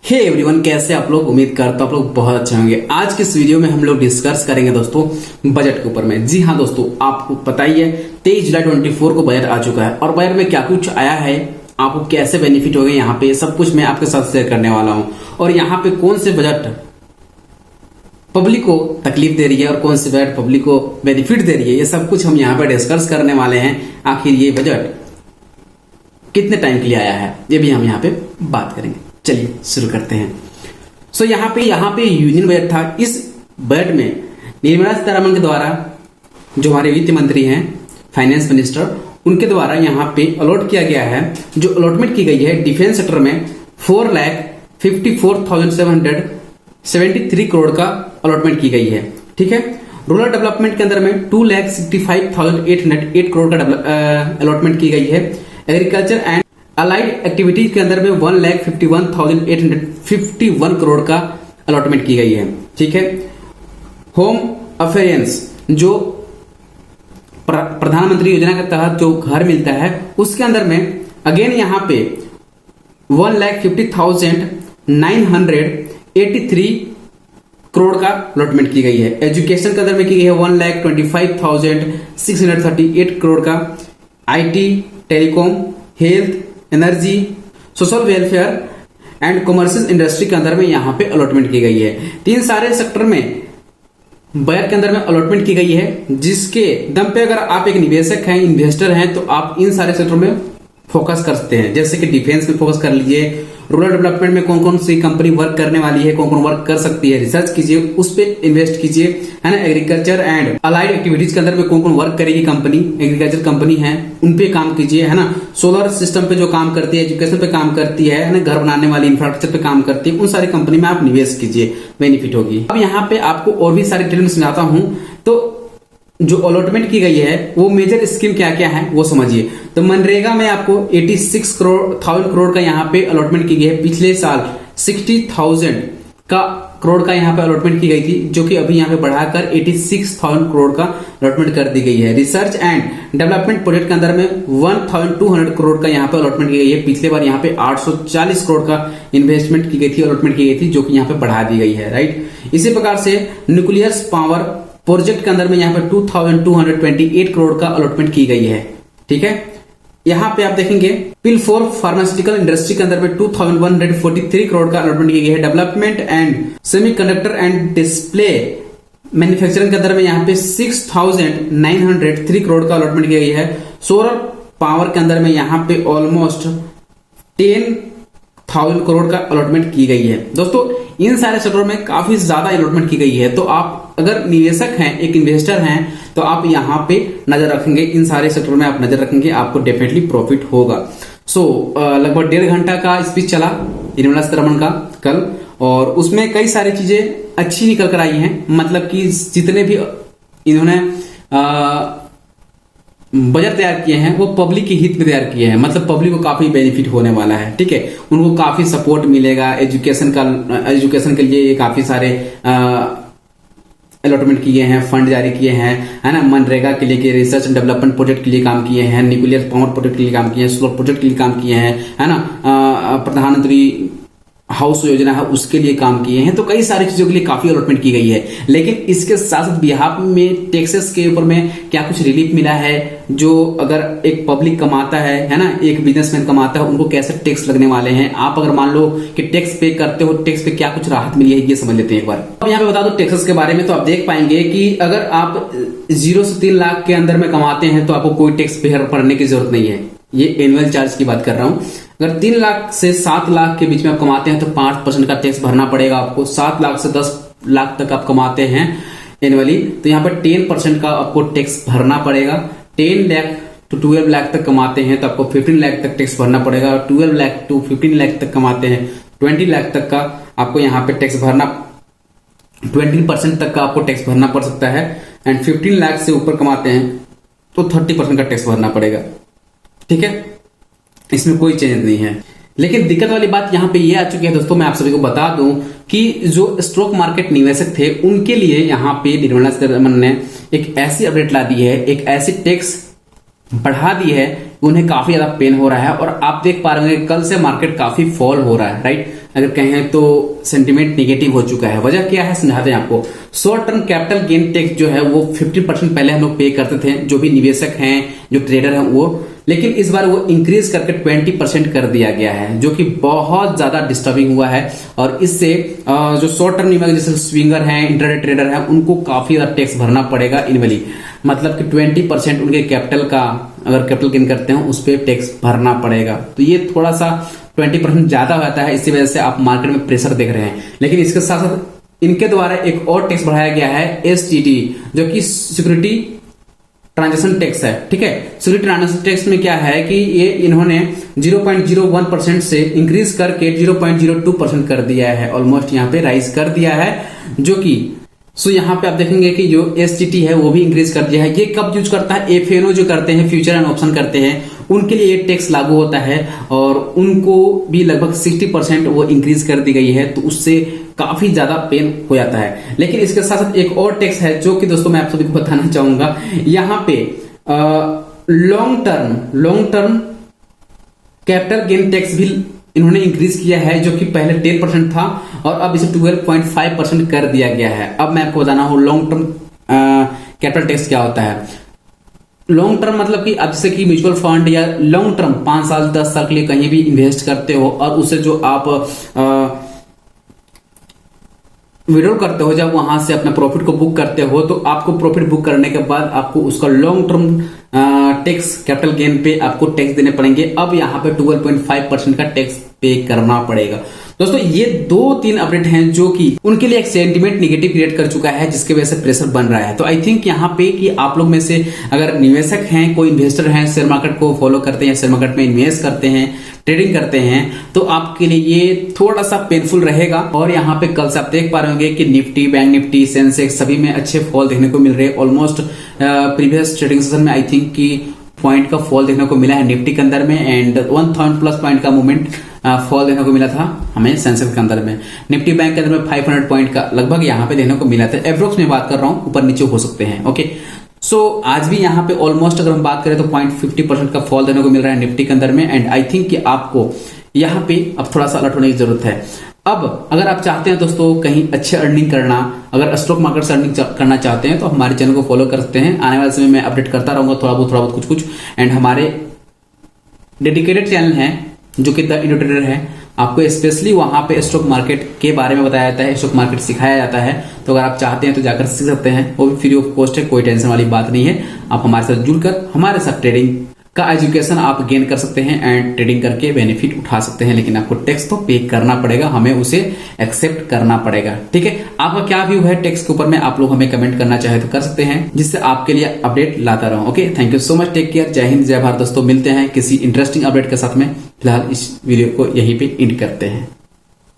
Hey everyone, कैसे आप लोग? उम्मीद करता हूं आप लोग बहुत अच्छे होंगे। आज के इस वीडियो में हम लोग डिस्कस करेंगे दोस्तों बजट के ऊपर में। जी हाँ दोस्तों, आपको पता ही है 23 जुलाई 24 को बजट आ चुका है और बजट में क्या कुछ आया है, आपको कैसे बेनिफिट हो गए, यहाँ पे सब कुछ मैं आपके साथ शेयर करने वाला हूँ। और यहाँ पे कौन से बजट पब्लिक को तकलीफ दे रही है और कौन से बजट पब्लिक को बेनिफिट दे रही है, ये सब कुछ हम यहाँ पे डिस्कस करने वाले हैं। आखिर ये बजट कितने टाइम के लिए आया है, ये भी हम यहाँ पे बात करेंगे। चलिए शुरू करते हैं। सो यहाँ पे यूनियन बजट था। इस बजट में निर्मला सीतारमण के द्वारा, जो हमारे वित्त मंत्री हैं, फाइनेंस मिनिस्टर, उनके द्वारा यहाँ पे अलॉट किया गया है। जो अलॉटमेंट की गई है डिफेंस सेक्टर में 4,54,773 करोड़ का अलॉटमेंट की गई है। ठीक है। रूरल डेवलपमेंट के अंदर में 2,65,808 करोड़ का अलॉटमेंट की गई है। एग्रीकल्चर एंड अलाइड एक्टिविटीज के अंदर में 1,51,851 करोड़ का अलॉटमेंट की गई है। ठीक है। होम अफेयर्स, जो प्रधानमंत्री योजना के तहत जो घर मिलता है, उसके अंदर में अगेन यहाँ पे 1,50,983 करोड़ का अलॉटमेंट की गई है। एजुकेशन के अंदर में की गई है 1,25,638 करोड़ का। IT, telecom, health, energy, social welfare and commercial industry के अंदर में यहाँ पे अलॉटमेंट की गई है। तीन सारे सेक्टर में बजट के अंदर में अलॉटमेंट की गई है, जिसके दम पे अगर आप एक निवेशक हैं, इन्वेस्टर हैं, तो आप इन सारे सेक्टर में फोकस कर सकते हैं। जैसे कि डिफेंस में फोकस कर लीजिए, रूरल डेवलपमेंट में कौन कौन सी कंपनी वर्क करने वाली है, कौन कौन वर्क कर सकती है, रिसर्च कीजिए, उस पर इन्वेस्ट कीजिए, है ना। एग्रीकल्चर एंड अलाइड एक्टिविटीज के अंदर में कौन कौन वर्क करेगी कंपनी, एग्रीकल्चर कंपनी है, उन पे काम कीजिए, है ना। सोलर सिस्टम पे जो काम करती है, एजुकेशन पे काम करती है ना, घर बनाने वाली इंफ्रास्ट्रक्चर पे काम करती है, उन सारी कंपनी में आप निवेश कीजिए, बेनिफिट होगी। अब यहाँ पे आपको और भी सारी डिटेल में समझाता हूं। तो जो अलॉटमेंट की गई है वो मेजर स्कीम क्या क्या है वो समझिए। तो मनरेगा में आपको 86,000 करोड़ का यहाँ पे अलॉटमेंट की गई है। पिछले साल 60,000 करोड़ का यहाँ पे अलॉटमेंट की गई थी, जो कि अभी यहाँ पे बढ़ाकर 86,000 करोड़ का अलॉटमेंट कर दी गई है। रिसर्च एंड डेवलपमेंट प्रोजेक्ट के अंदर में 1,200 करोड़ का यहाँ पे अलॉटमेंट की गई है। पिछले बार यहाँ पे 840 करोड़ का इन्वेस्टमेंट की गई थी, अलॉटमेंट की गई थी, जो कि यहाँ पे बढ़ा दी गई है। राइट। इसी प्रकार से न्यूक्लियर पावर प्रोजेक्ट के अंदर में यहाँ पे 2,228 करोड़ का अलॉटमेंट की गई है। ठीक है। यहाँ पे आप देखेंगे पिल फॉर फार्मास्यूटिकल इंडस्ट्री के अंदर में 2,143 करोड़ का अलॉटमेंट की गई है। Development and semiconductor and display manufacturing के अंदर में यहाँ पे 6,903 करोड़ का अलॉटमेंट की गई है। सोलर पावर के अंदर में यहाँ पे ऑलमोस्ट 10,000 करोड़ का अलॉटमेंट की गई है। दोस्तों इन सारे सेक्टरों में काफी ज्यादा अलॉटमेंट की गई है। तो आप अगर निवेशक हैं, एक इन्वेस्टर हैं, तो आप यहाँ पे नजर रखेंगे, इन सारे सेक्टर में आप नजर रखेंगे, आपको डेफिनेटली प्रॉफिट होगा। लगभग 1.5 घंटा का स्पीच चला निर्मला सीतारमण का कल, और उसमें कई सारी चीजें अच्छी निकल कर आई हैं। मतलब कि जितने भी इन्होंने बजट तैयार किए हैं वो पब्लिक के हित में तैयार किए हैं। मतलब पब्लिक को काफी बेनिफिट होने वाला है। ठीक है। उनको काफी सपोर्ट मिलेगा। एजुकेशन के लिए काफी सारे अलॉटमेंट किए हैं, फंड जारी किए हैं, है ना। मनरेगा के लिए, रिसर्च एंड डेवलपमेंट प्रोजेक्ट के लिए काम किए हैं, न्यूक्लियर पावर प्रोजेक्ट के लिए काम किए हैं, सोलर प्रोजेक्ट के लिए काम किए हैं, है ना। प्रधानमंत्री हाउस योजना है उसके लिए काम किए हैं। तो कई सारी चीजों के लिए काफी अलॉटमेंट की गई है। लेकिन इसके साथ साथ बिहार में टैक्सेस के ऊपर में क्या कुछ रिलीफ मिला है, जो अगर एक पब्लिक कमाता है ना, एक बिजनेसमैन कमाता है, उनको कैसे टैक्स लगने वाले हैं। आप अगर मान लो कि टैक्स पे करते हो, टैक्स पे क्या कुछ राहत मिली है, ये समझ लेते हैं एक बार। अब यहाँ पे बता दो टैक्सेस के बारे में। तो आप देख पाएंगे कि अगर आप 0 से 3 लाख के अंदर में कमाते हैं तो आपको कोई टैक्स पे भरने की जरूरत नहीं है। ये एनुअल चार्ज की बात कर रहा हूं। अगर 3 लाख से 7 लाख के बीच में आप कमाते हैं तो 5% का टैक्स भरना पड़ेगा आपको। 7 लाख से 10 लाख तक आप कमाते हैं एनुअली, तो यहाँ पर 10% का आपको टैक्स भरना पड़ेगा। 10 लाख टू 12 लाख तक कमाते हैं तो आपको 15 लाख तक टैक्स भरना पड़ेगा। 12 लाख टू 15 लाख तक कमाते हैं 20 लाख तक का आपको यहाँ पे टैक्स भरना, 20% तक का आपको टैक्स भरना पड़ सकता है। एंड 15 लाख से ऊपर कमाते हैं तो 30% का टैक्स भरना पड़ेगा। ठीक है। इसमें कोई चेंज नहीं है। लेकिन दिक्कत वाली बात यहाँ पे ये आ चुकी है दोस्तों, मैं आप सभी को बता दूं कि जो स्टॉक मार्केट निवेशक थे उनके लिए यहाँ पे निर्मला सीतारमण ने एक ऐसी अपडेट ला दी है, एक ऐसी टैक्स बढ़ा दी है, उन्हें काफी ज्यादा पेन हो रहा है। और आप देख पा रहे होंगे कल से मार्केट काफी फॉल हो रहा है, राइट। अगर कहें तो सेंटिमेंट नेगेटिव हो चुका है। वजह क्या है समझाते हैं आपको। Short term capital gain tax जो है वो 50% पहले हम लोग पे करते थे, जो भी निवेशक हैं, जो ट्रेडर हैं वो, लेकिन इस बार वो इंक्रीज करके 20% कर दिया गया है, जो कि बहुत ज्यादा डिस्टर्बिंग हुआ है। और इससे जो शॉर्ट टर्म निवेशक जैसे स्विंगर हैं, इंट्राडे ट्रेडर हैं, उनको काफी ज्यादा टैक्स भरना पड़ेगा इनवली, मतलब कि 20% उनके कैपिटल का अगर कैपिटल गेन करते हैं उस पर टैक्स भरना पड़ेगा। तो ये थोड़ा सा 20% ज्यादा होता है, इसी वजह से आप मार्केट में प्रेशर देख रहे हैं। लेकिन इसके साथ साथ इनके द्वारा एक और टैक्स बढ़ाया गया है STT, जो कि सिक्योरिटी ट्रांजैक्शन टैक्स है। ठीक है, सिक्योरिटी ट्रांजैक्शन टैक्स में क्या है कि ये इन्होंने 0.01% से इंक्रीज करके 0.02% कर दिया है, ऑलमोस्ट यहाँ पे राइज कर दिया है, जो कि यहाँ पे आप देखेंगे कि जो STT है वो भी इंक्रीज कर दिया है। ये कब यूज करता है, FNO जो करते हैं, फ्यूचर एंड ऑप्शन करते हैं, उनके लिए ये टैक्स लागू होता है और उनको भी लगभग 60% वो इंक्रीज कर दी गई है, तो उससे काफी ज्यादा पेन हो जाता है। लेकिन इसके साथ साथ एक और टैक्स है जो कि दोस्तों मैं आप सभी को बताना चाहूंगा। यहाँ पे long term capital gain tax भी इन्होंने इंक्रीज किया है, जो कि पहले 10% था और अब इसे 12.5% कर दिया गया है। अब मैं आपको बताना हूं लॉन्ग टर्म कैपिटल टैक्स क्या होता है। लॉन्ग टर्म मतलब कि अब जैसे कि म्यूचुअल फंड या लॉन्ग टर्म 5 साल 10 साल के लिए कहीं भी इन्वेस्ट करते हो और उसे जो आप विड्रॉ करते हो, जब वहां से अपना प्रॉफिट को बुक करते हो, तो आपको प्रॉफिट बुक करने के बाद आपको उसका long term tax capital gain पे आपको टैक्स देने पड़ेंगे। अब यहाँ पे 12.5% का टैक्स पे करना पड़ेगा। दोस्तों ये 2-3 अपडेट हैं जो कि उनके लिए एक सेंटिमेंट नेगेटिव क्रिएट कर चुका है, जिसके वजह से प्रेशर बन रहा है। तो आई थिंक यहाँ पे कि आप लोग में से अगर निवेशक हैं, कोई इन्वेस्टर हैं, शेयर मार्केट को फॉलो करते हैं, शेयर मार्केट में इन्वेस्ट करते हैं, ट्रेडिंग करते हैं, तो आपके लिए ये थोड़ा सा पेनफुल रहेगा। और यहाँ पे कल से आप देख पा रहे होंगे कि निफ्टी, बैंक निफ्टी, सेंसेक्स सभी में अच्छे फॉल देखने को मिल रहे हैं। ऑलमोस्ट प्रीवियस ट्रेडिंग सेशन में आई थिंक की पॉइंट का फॉल देखने को मिला है निफ्टी के अंदर में, एंड 1000+ पॉइंट का मूवमेंट फॉल देखने को मिला था हमें सेंसेक्स के अंदर में। निफ्टी बैंक के अंदर में 500 पॉइंट का लगभग यहाँ पे देखने को मिला था। एवरोक्स में बात कर रहा हूं, ऊपर नीचे हो सकते हैं। ओके, सो आज भी यहाँ पे ऑलमोस्ट अगर हम बात करें तो 0.50% का फॉल देखने को मिल रहा है निफ्टी के अंदर में। एंड आई थिंक कि आपको यहाँ पे अब थोड़ा सा अलर्ट होने की जरूरत है। अब अगर आप चाहते हैं दोस्तों कहीं अच्छे अर्निंग करना, अगर स्टॉक मार्केट से अर्निंग करना चाहते हैं, तो हमारे चैनल को फॉलो कर सकते हैं। आने वाले समय में अपडेट करता रहूंगा थोड़ा बहुत कुछ। एंड हमारे डेडिकेटेड चैनल हैं जो कि द इंडियन ट्रेडर है, आपको स्पेशली वहां पे स्टॉक मार्केट के बारे में बताया जाता है, स्टॉक मार्केट सिखाया जाता है। तो अगर आप चाहते हैं तो जाकर सीख सकते हैं, वो भी फ्री ऑफ कॉस्ट है, कोई टेंशन वाली बात नहीं है। आप हमारे साथ जुड़कर हमारे साथ ट्रेडिंग का एजुकेशन आप गेन कर सकते हैं एंड ट्रेडिंग करके बेनिफिट उठा सकते हैं। लेकिन आपको टैक्स तो पे करना पड़ेगा, हमें उसे एक्सेप्ट करना पड़ेगा। ठीक है, आपका क्या व्यू है टैक्स के ऊपर में, आप लोग हमें कमेंट करना चाहे तो कर सकते हैं, जिससे आपके लिए अपडेट लाता रहूं। Okay, thank you so much, take care, जय हिंद, जय भारत। दोस्तों मिलते हैं किसी इंटरेस्टिंग अपडेट के साथ में। फिलहाल इस वीडियो को यहीं पे एंड करते हैं।